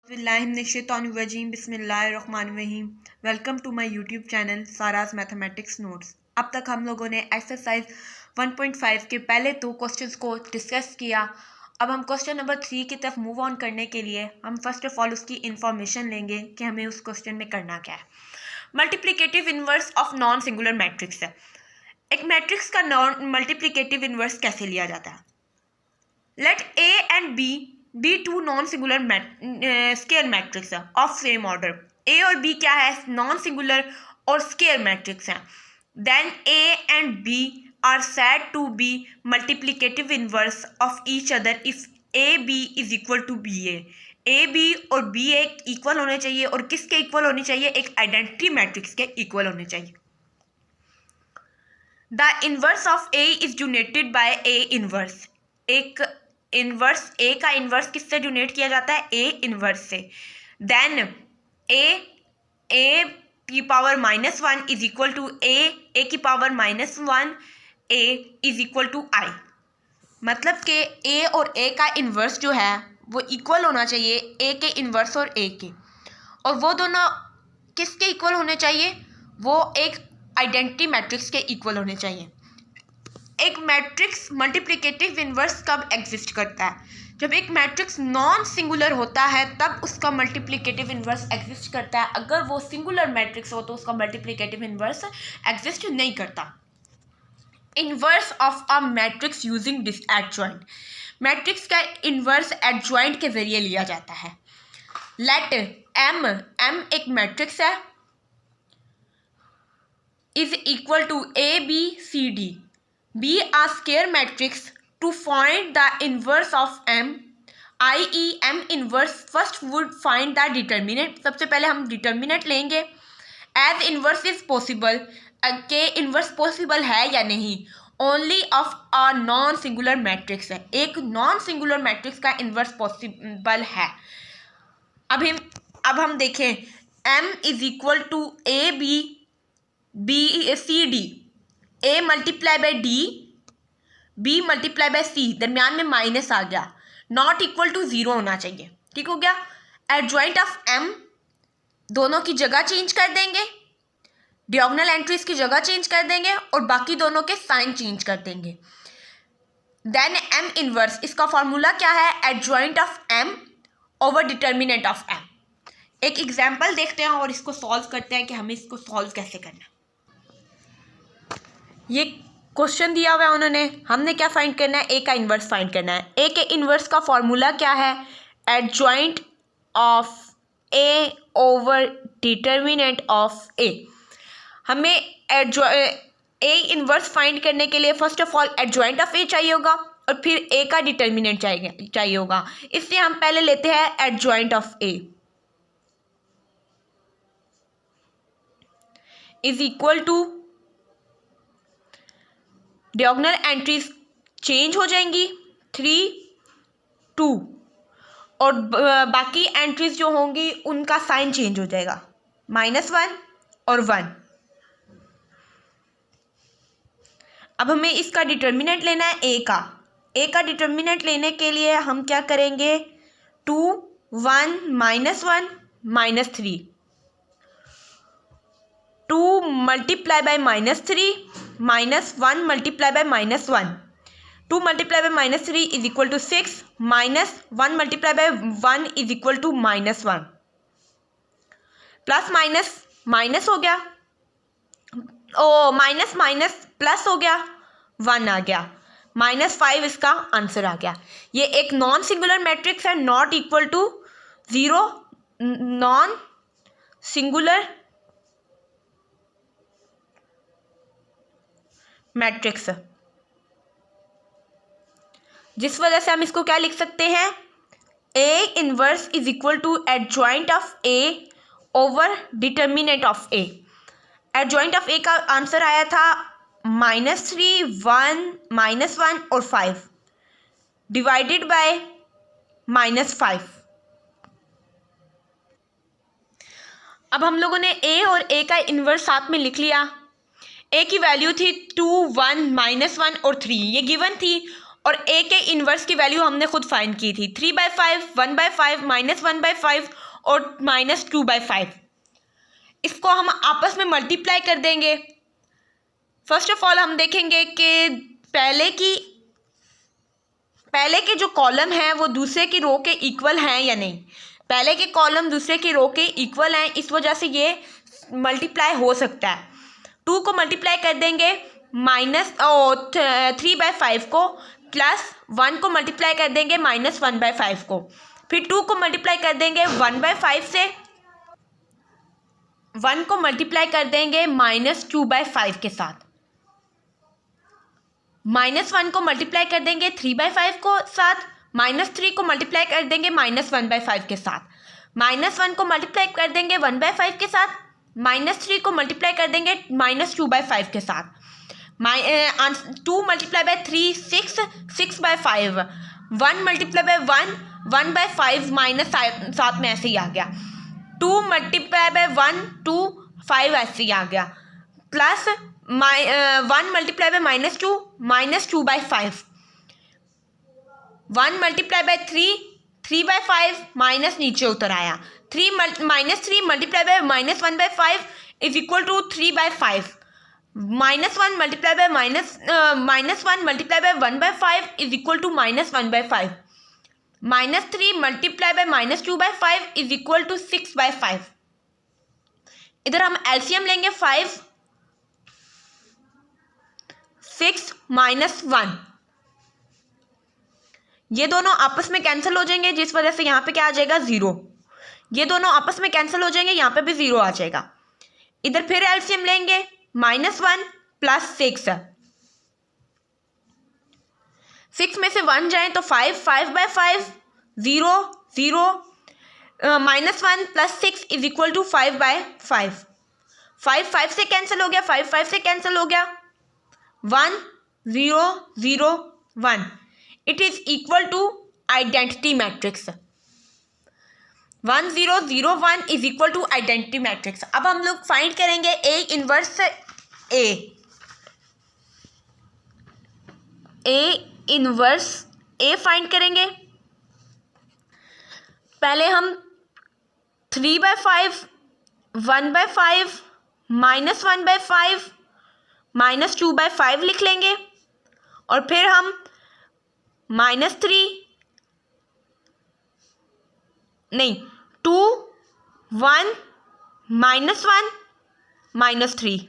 बिस्मिल्लाहिर्रहमानिर्रहीम। Welcome to my YouTube channel Sara's mathematics notes. अब तक हम लोगों ने एक्सरसाइज 1.5 के पहले 2 क्वेश्चंस को डिस्कस किया। अब हम क्वेश्चन नंबर 3 की तरफ मूव ऑन करने के लिए हम फर्स्ट ऑफ ऑल उसकी इंफॉर्मेशन लेंगे कि हमें उस क्वेश्चन में करना क्या है। Multiplicative inverse of non singular matrix है। एक मैट्रिक्स का नॉन मल्टीप्लिकेटिव इन्वर्स कैसे लिया जाता है? Let A and B be two non singular square matrix है ऑफ सेम ऑर्डर। ए और बी क्या है? नॉन सिंगुलर और स्केयर मैट्रिक्स हैं। Then A and B are said to be multiplicative inverse of each other if A B is equal to B A B और B A इक्वल होने चाहिए। और किसके इक्वल होने चाहिए? एक आइडेंटिटी मैट्रिक्स के इक्वल होने चाहिए। The inverse of A is donated bye A inverse. एक इनवर्स ए का इनवर्स किससे डोनेट किया जाता है? ए इनवर्स से। देन ए की power -1 is equal to A की power -1 A is equal to I. मतलब कि ए और ए का इनवर्स जो है वो इक्वल होना चाहिए ए के इनवर्स और ए के। और वो दोनों किसके इक्वल होने चाहिए? वो एक आइडेंटिटी मैट्रिक्स के इक्वल होने चाहिए। एक मैट्रिक्स मल्टीप्लिकेटिव इन्वर्स कब एग्जिस्ट करता है? जब एक मैट्रिक्स नॉन सिंगुलर होता है तब उसका मल्टीप्लिकेटिव इन्वर्स एग्जिस्ट करता है। अगर वो सिंगुलर मैट्रिक्स हो तो उसका मल्टीप्लिकेटिव इन्वर्स एग्जिस्ट नहीं करता। Inverse of a matrix using this adjoint. Matrix का इन्वर्स एडजॉइंट के जरिए लिया जाता है। लेट एम एक मैट्रिक्स है is equal to A B C D. Be a square matrix. To find the inverse of M, i.e. M inverse, first would find the determinant. सबसे पहले हम determinant लेंगे। As inverse is possible, के inverse possible है या नहीं? Only of a non singular matrix है। एक non singular matrix का inverse possible है। अब हम देखें M is equal to A B C D। A multiply by D B multiply by C, दरमियान में माइनस आ गया, नॉट इक्वल टू 0 होना चाहिए। ठीक हो गया। एडजॉइंट ऑफ एम, दोनों की जगह चेंज कर देंगे, डियगोनल एंट्रीज की जगह चेंज कर देंगे और बाकी दोनों के साइन चेंज कर देंगे। देन एम इनवर्स, इसका फॉर्मूला क्या है? Adjoint of M over determinant of M. एक एग्जाम्पल देखते हैं और इसको सॉल्व करते हैं कि हमें इसको सॉल्व कैसे करना है। ये क्वेश्चन दिया हुआ है उन्होंने, हमने क्या फाइंड करना है? ए का इन्वर्स फाइंड करना है। ए के इन्वर्स का फॉर्मूला क्या है? Adjoint of A over determinant of A. हमें ए इन्वर्स फाइंड करने के लिए first of all adjoint of A चाहिए होगा और फिर ए का डिटर्मिनेंट चाहिए होगा। इसलिए हम पहले लेते हैं adjoint of A is equal to, diagonal entries change हो जाएंगी 3 2 और बाकी एंट्रीज जो होंगी उनका साइन चेंज हो जाएगा, -1 और 1। अब हमें इसका डिटर्मिनेंट लेना है ए का डिटर्मिनेंट लेने के लिए हम क्या करेंगे? 2 1 -1 -3, 2 multiply by -3 -1 multiply by -1, 2 multiply by -3 is equal to 6 -1 multiply by 1 is equal to -1। Plus minus minus हो गया, ओ माइनस माइनस प्लस हो गया, 1 आ गया, -5 इसका आंसर आ गया। ये एक नॉन सिंगुलर मैट्रिक्स है, not equal to 0, non singular matrix, जिस वजह से हम इसको क्या लिख सकते हैं? A inverse is equal to adjoint of A over determinant of A. Adjoint of A का आंसर आया था -3 1 -1 और 5 डिवाइडेड बाय -5। अब हम लोगों ने ए और ए का इनवर्स साथ में लिख लिया। ए की वैल्यू थी 2 1 -1 और 3, ये गिवन थी। और ए के इन्वर्स की वैल्यू हमने खुद फाइंड की थी 3/5 1/5 -1/5 और -2/5। इसको हम आपस में मल्टीप्लाई कर देंगे। फर्स्ट ऑफ ऑल हम देखेंगे कि पहले के जो कॉलम हैं वो दूसरे की रो के इक्वल हैं या नहीं। पहले के कॉलम दूसरे की रो के इक्वल हैं, इस वजह से ये मल्टीप्लाई हो सकता है। 2 को मल्टीप्लाई कर देंगे -3/5 को, प्लस 1 को मल्टीप्लाई कर देंगे -1/5 को, फिर 2 को मल्टीप्लाई कर देंगे 1/5 से, 1 को मल्टीप्लाई कर देंगे -2/5 के साथ, -1 को मल्टीप्लाई कर देंगे 3/5 को साथ, -3 को मल्टीप्लाई कर देंगे -1/5 के साथ, -1 को मल्टीप्लाई कर देंगे 1/5 के साथ, -3 को मल्टीप्लाई कर देंगे -2/5 के साथ। 2 मल्टीप्लाई बाय 3 6, 6/5, 1 मल्टीप्लाई बाय 1 1/5 -7 में ऐसे ही आ गया, 2 मल्टीप्लाई बाय 1 2 5 ऐसे ही आ गया, plus 1 multiply by -2 -2/5, 1 multiply by 3 3/5 minus नीचे उतर आया, 3 multiply by -1/5 is equal to 3/5, -1 multiply by -1 multiply by 1/5 is equal to -1/5, -3 multiply by -2/5 is equal to 6/5। इधर हम एलसीएम लेंगे 5 6 -1, ये दोनों आपस में कैंसिल हो जाएंगे, जिस वजह से यहाँ पे क्या आ जाएगा 0। ये दोनों आपस में कैंसिल हो जाएंगे, यहाँ पे भी 0 आ जाएगा। इधर फिर एलसीएम लेंगे -1 प्लस 6 में से 1 जाए तो 5/5 0 0, -1 प्लस 6 इज इक्वल टू 5/5, 5 से कैंसिल हो गया, 5 से कैंसिल हो गया, 1 0 0 1, it is equal to identity matrix. 1 0 0 1 is equal to identity matrix. अब हम लोग फाइंड करेंगे ए इनवर्स ए फाइंड करेंगे। पहले हम 3/5 1/5 -1/5 -2/5 लिख लेंगे, और फिर हम -3 नहीं 2 1 -1 -3,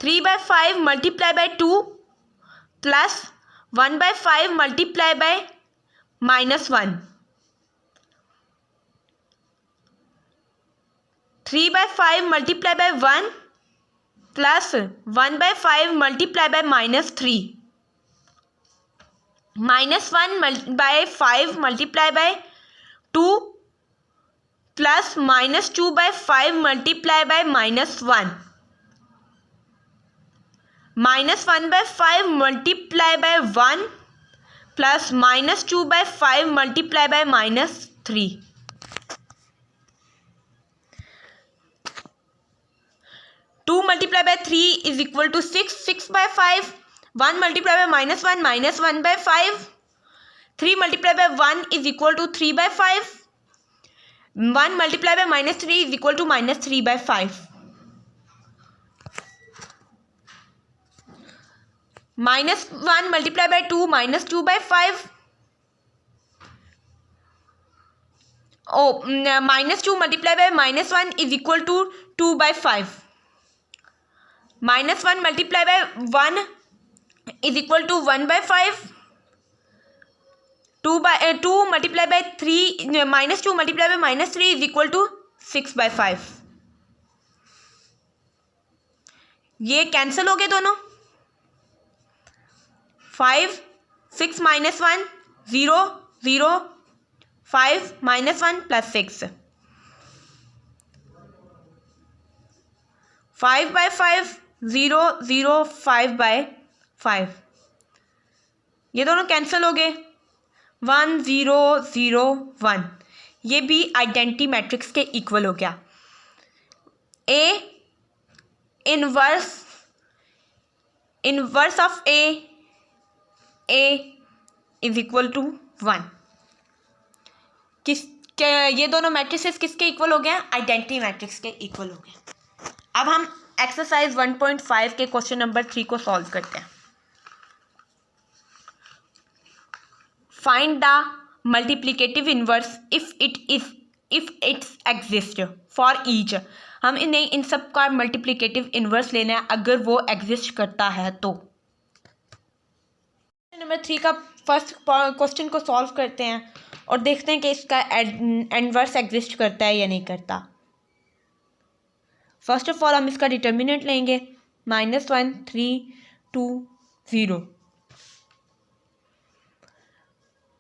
(3/5) multiply by 2 plus 1/5 multiply by -1, 3/5 multiply by 1 plus 1/5 multiply by -3, -1/5 multiply by 2 plus -2/5 multiply by -1, -1/5 multiply by 1 plus -2/5 multiply by -3। Two multiply by 3 is equal to 6, 6/5, 1 multiply by -1 -1/5, 3 multiply by 1 is equal to 3/5, 1 multiply by -3 is equal to -3/5, -1 multiply by 2 -2/5, -2 multiply by -1 is equal to 2/5, -1 multiply by 1 is equal to 1/5, 2 multiply by 3 -2 multiply by -3 is equal to 6/5। ये cancel हो गए दोनों, 5 6 -1 0 0, 5 -1 plus 6, 5/5 0 0 5/5, ये दोनों cancel हो गए, 1 0 0 1, ये भी आइडेंटिटी मैट्रिक्स के इक्वल हो गया। A inverse of A is equal to 1। ये दोनों मैट्रिसेस किसके इक्वल हो गए? आइडेंटिटी मैट्रिक्स के इक्वल हो गए। अब हम एक्सरसाइज 1.5 के क्वेश्चन नंबर 3 को सॉल्व करते हैं। Find the multiplicative inverse if it's exist for each. हम इन्हें इन सब का मल्टीप्लिकेटिव इनवर्स लेना है अगर वो एग्जिस्ट करता है तो। नंबर 3 का फर्स्ट क्वेश्चन को सॉल्व करते हैं और देखते हैं कि इसका इनवर्स एग्जिस्ट करता है या नहीं करता। फर्स्ट ऑफ ऑल हम इसका डिटर्मिनेंट लेंगे -1 3 2 0।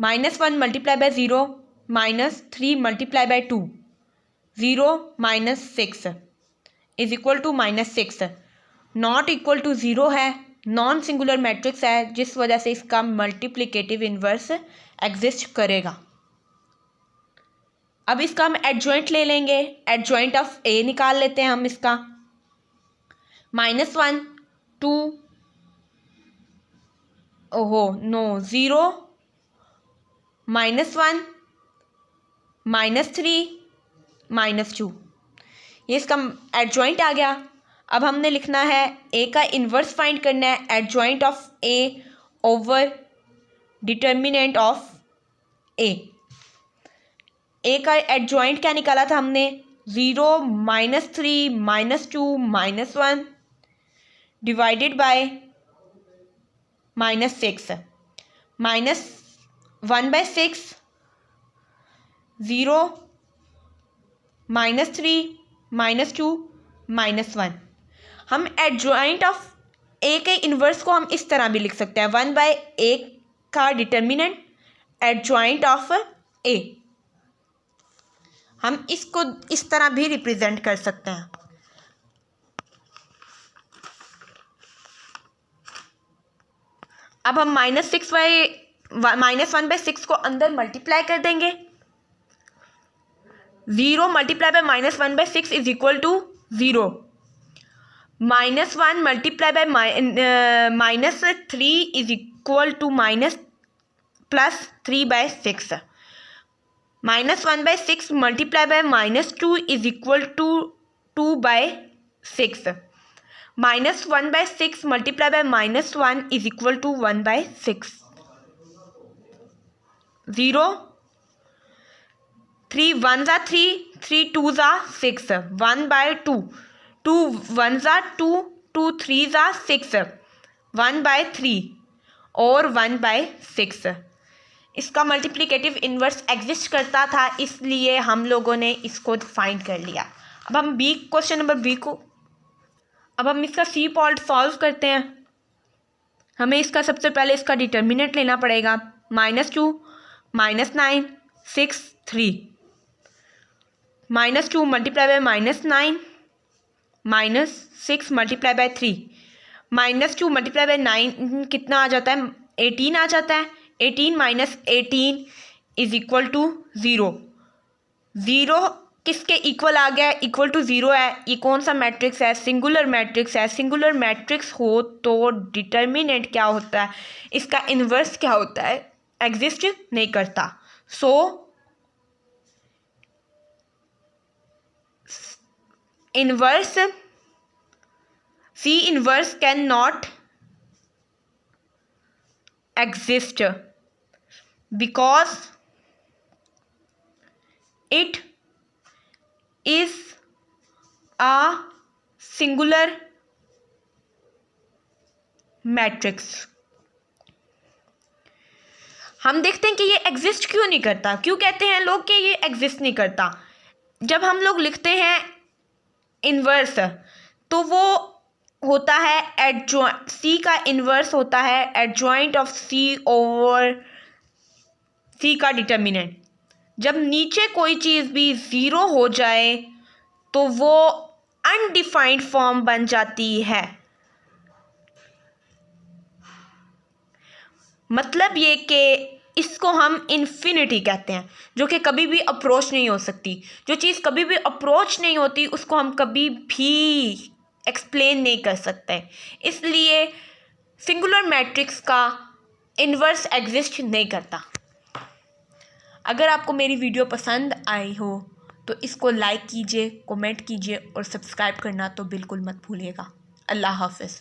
-1 multiply by 0 -3 multiply by 2 0 -6 is equal to -6। Not equal to 0 है, नॉन सिंगुलर मैट्रिक्स है, जिस वजह से इसका मल्टीप्लिकेटिव इनवर्स एग्जिस्ट करेगा। अब इसका हम एडजॉइंट ले लेंगे, एडजॉइंट ऑफ ए निकाल लेते हैं हम इसका। -1 2 0 -1 -3 -2, ये इसका एडजॉइंट आ गया। अब हमने लिखना है ए का इन्वर्स फाइंड करना है, adjoint of A over determinant of A. A का एडजॉइंट क्या निकाला था हमने? 0 -3 -2 -1 डिवाइडेड बाय -6 -1/6 0 -3 -2 -1। हम एडजॉइंट ऑफ ए के इन्वर्स को हम इस तरह भी लिख सकते हैं, 1/a का डिटर्मिनेंट एडजॉइंट ऑफ ए। हम इसको इस तरह भी रिप्रेजेंट कर सकते हैं। अब हम -1/6 को अंदर मल्टीप्लाई कर देंगे। 0 multiply by -1/6 is equal to 0। -1 multiply by -3 is equal to +3/6। -1/6 multiply by -2 is equal to 2/6। -1/6 multiply by -1 is equal to 1/6। 0 3 1s are 3 3 2s are 6 1/2 2 1s are 2 2 3s are 6 1/3 और 1/6। इसका मल्टीप्लिकेटिव इन्वर्स एग्जिस्ट करता था, इसलिए हम लोगों ने इसको find कर लिया। अब हम क्वेश्चन नंबर बी को, अब हम इसका सी पार्ट सॉल्व करते हैं। हमें इसका सबसे पहले इसका डिटर्मिनेंट लेना पड़ेगा। -2 -9 6 3 -2 multiply bye -9 -6 multiply by 3 -2 multiply bye 9 कितना आ जाता है? 18 आ जाता है। 18 -18 इज इक्वल टू 0। 0 किसके इक्वल आ गया? इक्वल टू 0 है। ये कौन सा मैट्रिक्स है? सिंगुलर मैट्रिक्स है। सिंगुलर मैट्रिक्स हो तो डिटर्मिनेंट क्या होता है? इसका इन्वर्स क्या होता है? एग्जिस्ट नहीं करता। So inverse C inverse cannot exist because it is a singular matrix। हम देखते हैं कि ये एग्जिस्ट क्यों नहीं करता। क्यों कहते हैं लोग कि ये एग्जिस्ट नहीं करता? जब हम लोग लिखते हैं इन्वर्स तो वो होता है सी का इन्वर्स होता है एडजॉइंट ऑफ सी ओवर सी का डिटर्मिनेंट। जब नीचे कोई चीज़ भी 0 हो जाए तो वो अनडिफाइंड फॉर्म बन जाती है। मतलब ये कि इसको हम इन्फिनिटी कहते हैं, जो कि कभी भी अप्रोच नहीं हो सकती। जो चीज़ कभी भी अप्रोच नहीं होती उसको हम कभी भी एक्सप्लेन नहीं कर सकते। इसलिए सिंगुलर मैट्रिक्स का इन्वर्स एग्जिस्ट नहीं करता। अगर आपको मेरी वीडियो पसंद आई हो तो इसको लाइक कीजिए, कमेंट कीजिए और सब्सक्राइब करना तो बिल्कुल मत भूलिएगा। अल्लाह हाफ़िज़।